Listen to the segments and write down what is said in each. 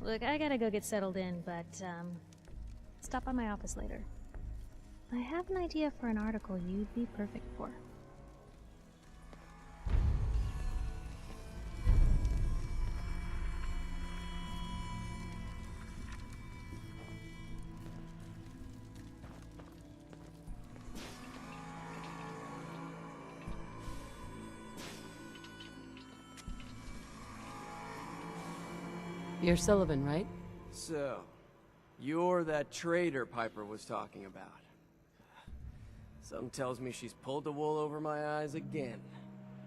Look, I gotta go get settled in, but, stop by my office later. I have an idea for an article you'd be perfect for. You're Sullivan, right? So, you're that trader Piper was talking about. Something tells me she's pulled the wool over my eyes again.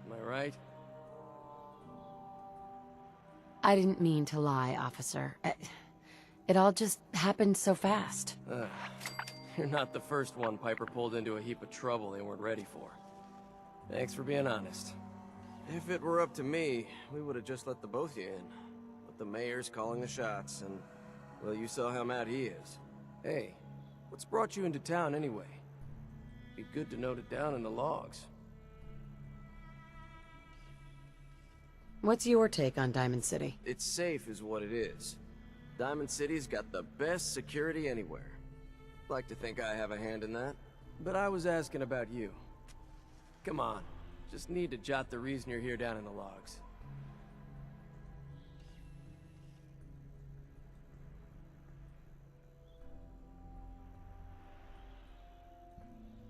Am I right? I didn't mean to lie, officer. It all just happened so fast. You're not the first one Piper pulled into a heap of trouble they weren't ready for. Thanks for being honest. If it were up to me, we would have just let the both of you in. But the mayor's calling the shots, and, well, you saw how mad he is. Hey, what's brought you into town anyway? Be good to note it down in the logs. What's your take on Diamond City? It's safe is what it is. Diamond City's got the best security anywhere. Like to think I have a hand in that. But I was asking about you. Come on, just need to jot the reason you're here down in the logs.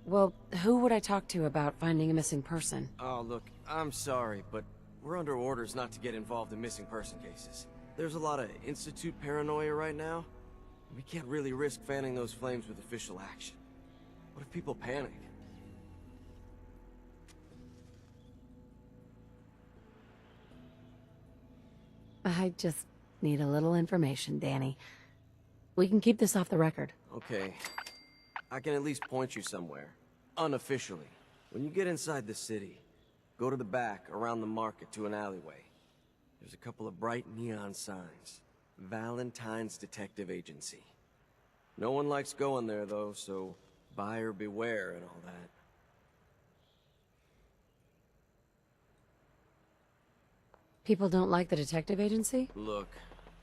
Well, who would I talk to about finding a missing person? Oh, look, I'm sorry, but we're under orders not to get involved in missing person cases. There's a lot of Institute paranoia right now. We can't really risk fanning those flames with official action. What if people panic? I just need a little information, Danny. We can keep this off the record. Okay. I can at least point you somewhere. Unofficially. When you get inside the city, go to the back, around the market, to an alleyway. There's a couple of bright neon signs. Valentine's Detective Agency. No one likes going there, though, so buyer beware and all that. People don't like the detective agency? Look,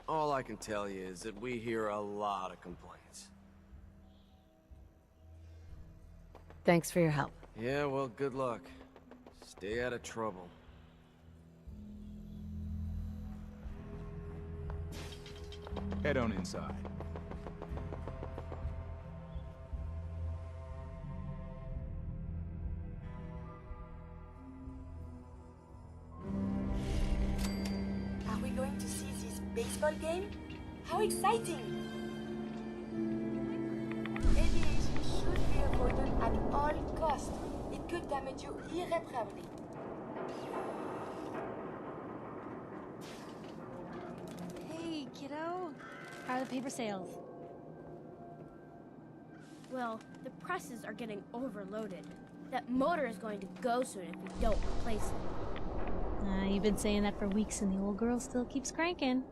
all I can tell you is that we hear a lot of complaints. Thanks for your help. Yeah, well, good luck. Stay out of trouble. Head on inside. Are we going to see this baseball game? How exciting! Aviation should be avoided at all costs. It could damage you irreparably. Hey, kiddo. How are the paper sales? Well, the presses are getting overloaded. That motor is going to go soon if we don't replace it. You've been saying that for weeks and the old girl still keeps cranking.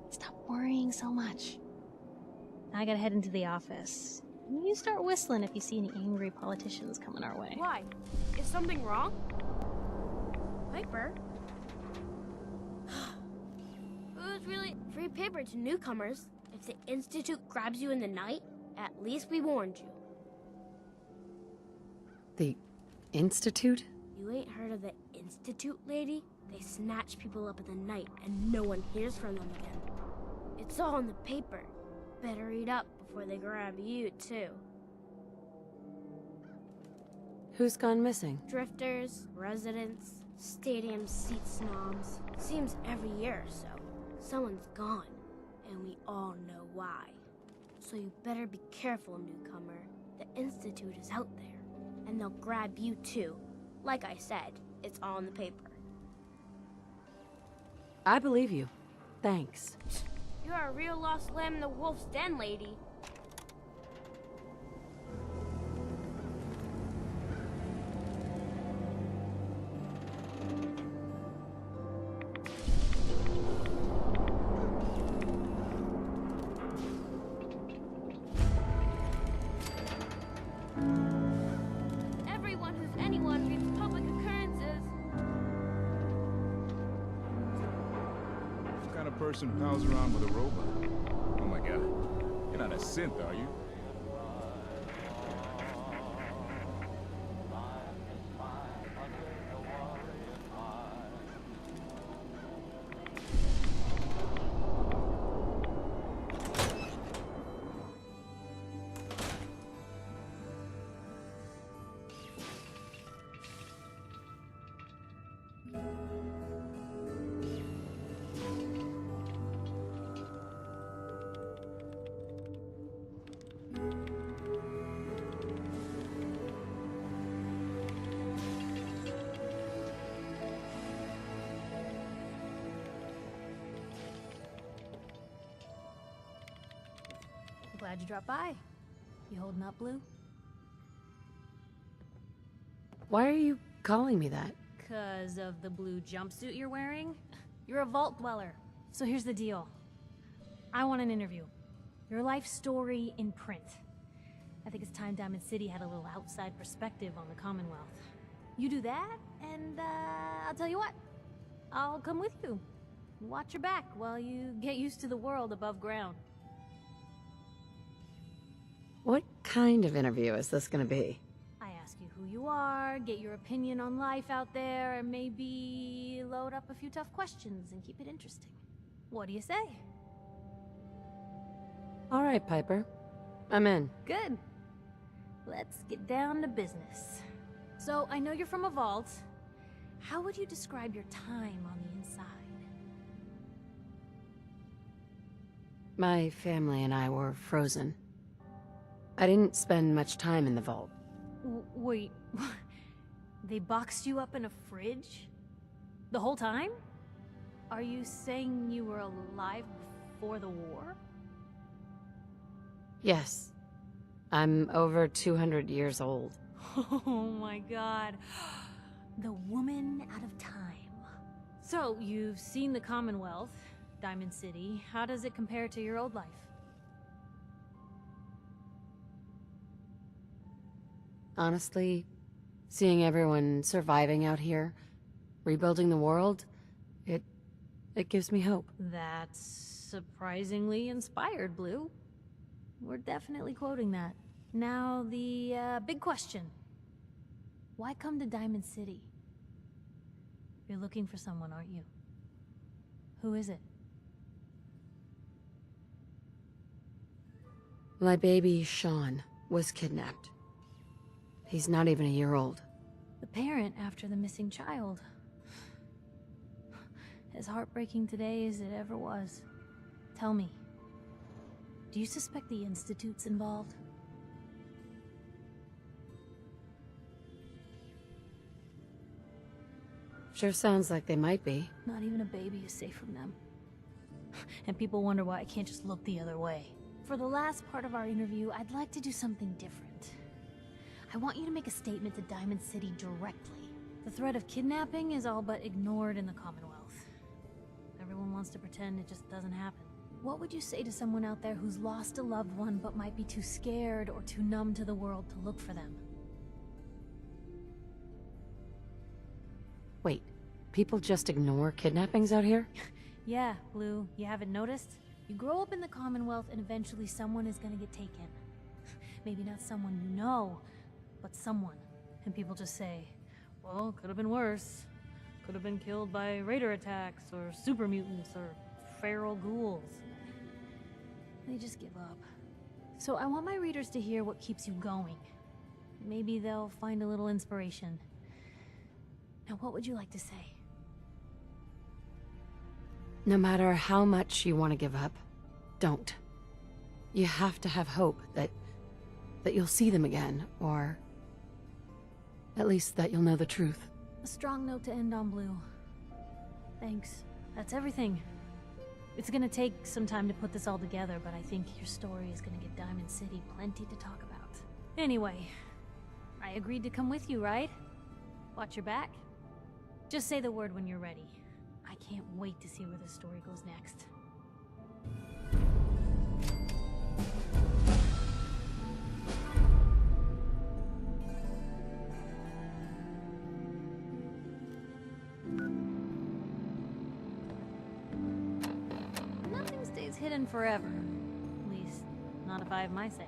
Stop worrying so much. I gotta head into the office. You start whistling if you see any angry politicians coming our way. Why? Is something wrong? Piper? It was really free paper to newcomers. If the Institute grabs you in the night, at least we warned you. The Institute? You ain't heard of the Institute, lady? They snatch people up in the night and no one hears from them again. It's all in the paper. Better read up before they grab you, too. Who's gone missing? Drifters, residents, stadium seat snobs. Seems every year or so, someone's gone, and we all know why. So you better be careful, newcomer. The Institute is out there, and they'll grab you too. Like I said, it's all in the paper. I believe you. Thanks. You're a real lost lamb in the wolf's den, lady. Everyone who's anyone reads public occurrences. What kind of person pals around with a robot? You're not a synth, are you? Glad you dropped by. You holding up, Blue? Why are you calling me that? 'Cause of the blue jumpsuit you're wearing? You're a vault dweller. So here's the deal. I want an interview. Your life story in print. I think it's time Diamond City had a little outside perspective on the Commonwealth. You do that, and I'll tell you what. I'll come with you. Watch your back while you get used to the world above ground. What kind of interview is this gonna be? I ask you who you are, get your opinion on life out there, and maybe load up a few tough questions and keep it interesting. What do you say? All right, Piper. I'm in. Good. Let's get down to business. So, I know you're from a vault. How would you describe your time on the inside? My family and I were frozen. I didn't spend much time in the vault. Wait, they boxed you up in a fridge? The whole time? Are you saying you were alive before the war? Yes. I'm over 200 years old. Oh my god. The woman out of time. So, you've seen the Commonwealth, Diamond City. How does it compare to your old life? Honestly, seeing everyone surviving out here, rebuilding the world, it gives me hope. That's surprisingly inspired, Blue. We're definitely quoting that. Now, the big question. Why come to Diamond City? You're looking for someone, aren't you? Who is it? My baby, Sean, was kidnapped. He's not even a year old. The parent after the missing child. As heartbreaking today as it ever was. Tell me, do you suspect the Institute's involved? Sure sounds like they might be. Not even a baby is safe from them. And people wonder why I can't just look the other way. For the last part of our interview, I'd like to do something different. I want you to make a statement to Diamond City directly. The threat of kidnapping is all but ignored in the Commonwealth. Everyone wants to pretend it just doesn't happen. What would you say to someone out there who's lost a loved one but might be too scared or too numb to the world to look for them? Wait, people just ignore kidnappings out here? Yeah, Blue, you haven't noticed? You grow up in the Commonwealth and eventually someone is gonna get taken. Maybe not someone you know, but someone. And people just say, well, could have been worse. Could have been killed by raider attacks, or super mutants, or feral ghouls. They just give up. So I want my readers to hear what keeps you going. Maybe they'll find a little inspiration. Now, what would you like to say? No matter how much you want to give up, don't. You have to have hope that you'll see them again, or at least that you'll know the truth. A strong note to end on, Blue. Thanks. That's everything. It's gonna take some time to put this all together, but I think your story is gonna give Diamond City plenty to talk about. Anyway, I agreed to come with you, right? Watch your back. Just say the word when you're ready. I can't wait to see where this story goes next. Nothing stays hidden forever. At least, Not if I have my say.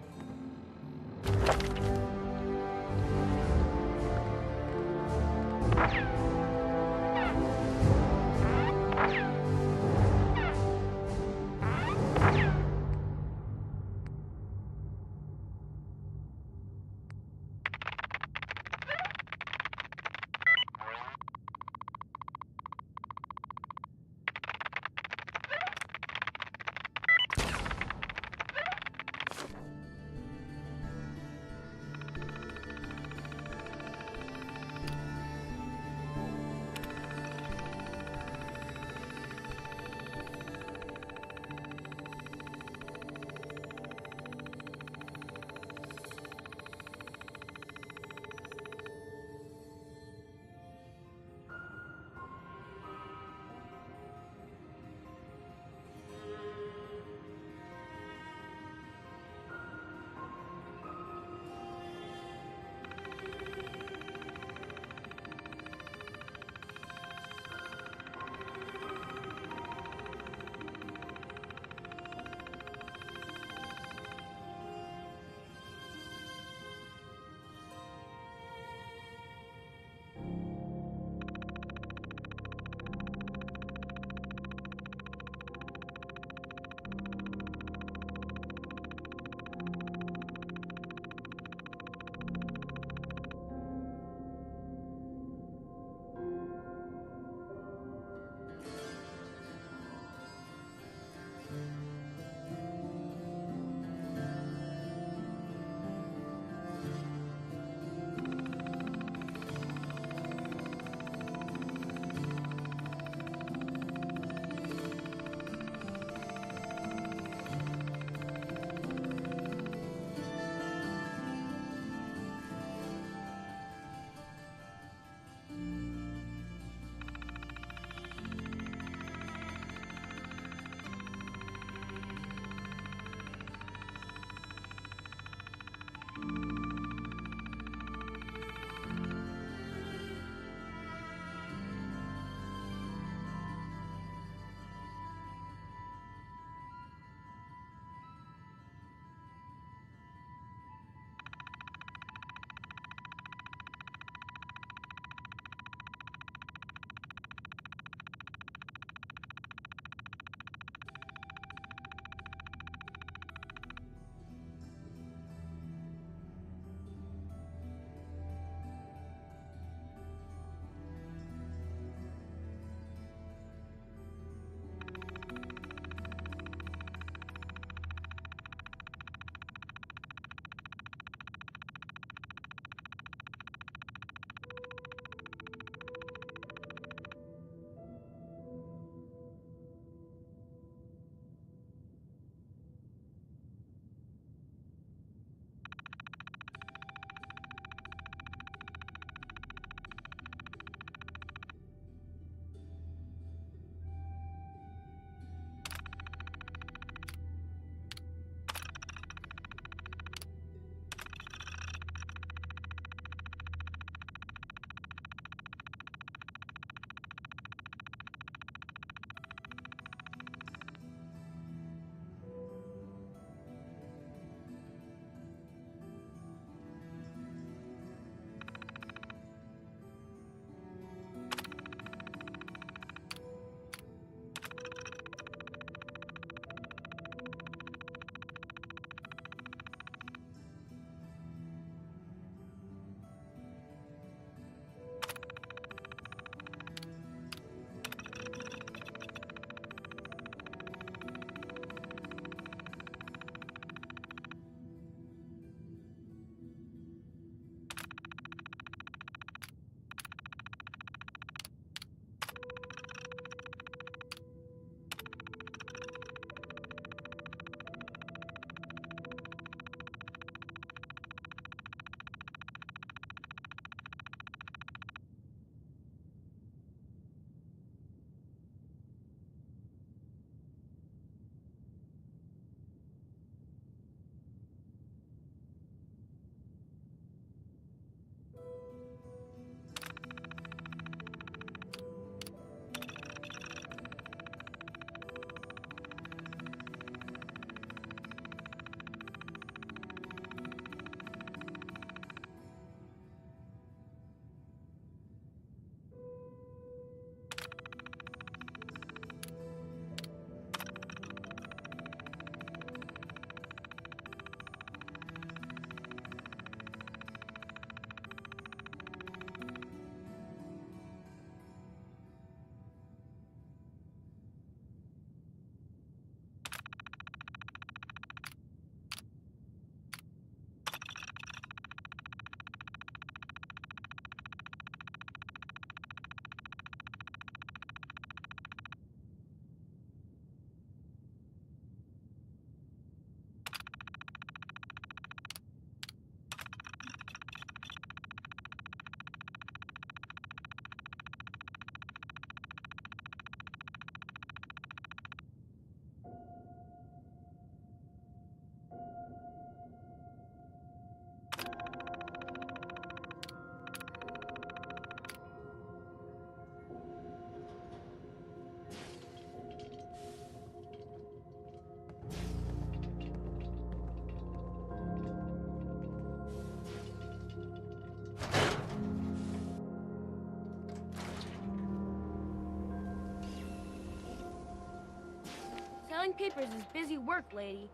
papers is busy work, lady.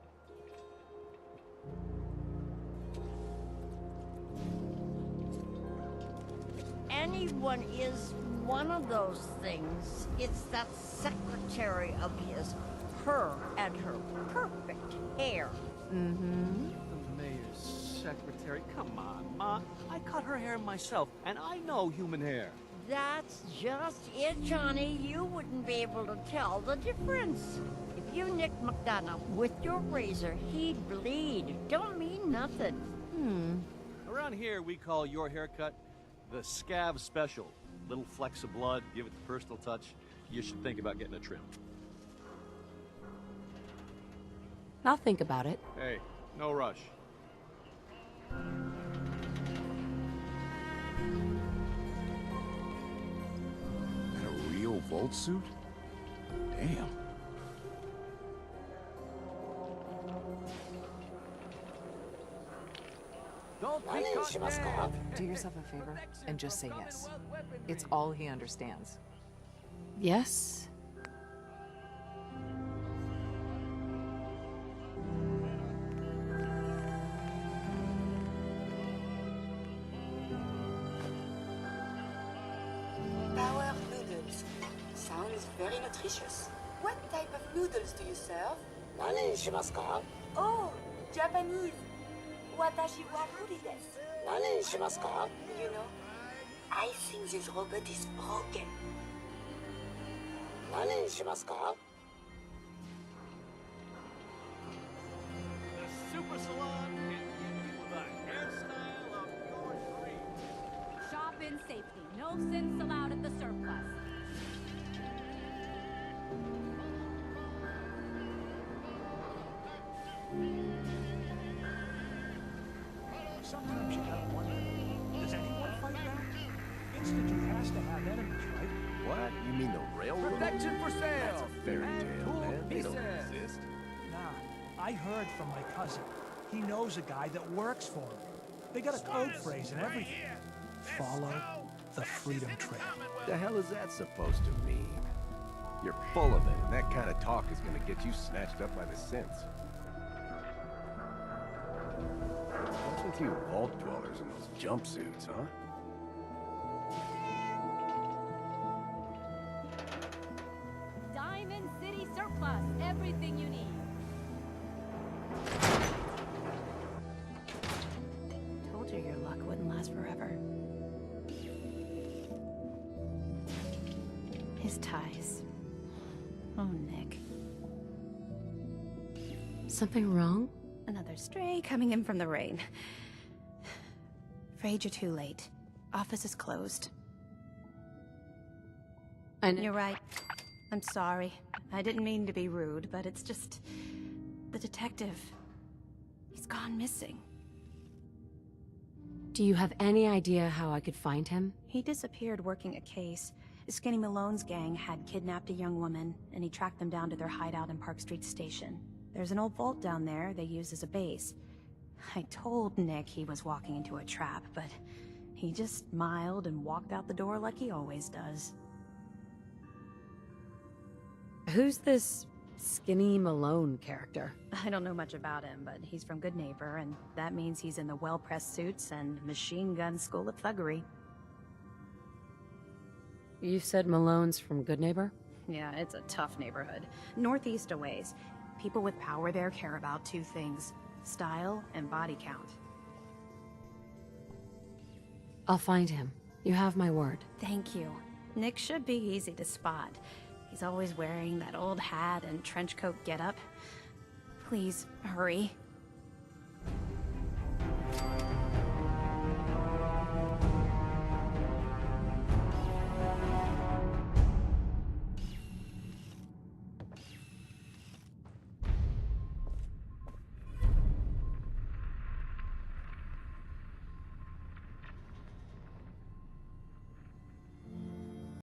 Anyone is one of those things. It's that secretary of his. Her and her perfect hair. Mm-hmm. The mayor's secretary. Come on, Ma. I cut her hair myself, and I know human hair. That's just it, Johnny. You wouldn't be able to tell the difference. If you nicked McDonough with your razor, he'd bleed. Don't mean nothing. Around here, we call your haircut the scab special. Little flecks of blood, give it the personal touch. You should think about getting a trim. I'll think about it. Hey, no rush. And a real Vault suit? Damn. Do yourself a favor and just say yes. It's all he understands. Yes? Power noodles. Sounds very nutritious. What type of noodles do you serve? Oh, Japanese. Watashi wa nori desu. You know, I think this robot is broken. The Super Salon can give you the hairstyle of your dreams. Shop in safety. No sins allowed at the surplus. Sometimes you gotta wonder, does anyone fight back? Institute has to have enemies, right? What? You mean the railroad? Protection for sale! That's a fairy tale, man. They don't exist. Nah, I heard from my cousin. He knows a guy that works for him. They got a code phrase and everything. Follow the Freedom Trail. The hell is that supposed to mean? You're full of it, and that kind of talk is gonna get you snatched up by the synths. What's with you vault dwellers in those jumpsuits, huh? Diamond City Surplus. Everything you need. Told you your luck wouldn't last forever. His ties. Oh, Nick. Something wrong? Another stray coming in from the rain. Afraid you're too late. Office is closed. You're right. I'm sorry. I didn't mean to be rude, but it's just... the detective... he's gone missing. Do you have any idea how I could find him? He disappeared working a case. Skinny Malone's gang had kidnapped a young woman, and he tracked them down to their hideout in Park Street Station. There's an old vault down there they use as a base. I told Nick he was walking into a trap, but he just smiled and walked out the door like he always does. Who's this Skinny Malone character? I don't know much about him, but he's from Good Neighbor, and that means he's in the well-pressed suits and machine gun school of thuggery. You said Malone's from Good Neighbor? Yeah, it's a tough neighborhood. Northeast a ways. People with power there care about two things: style and body count. I'll find him. You have my word. Thank you. Nick should be easy to spot. He's always wearing that old hat and trench coat getup. Please, hurry.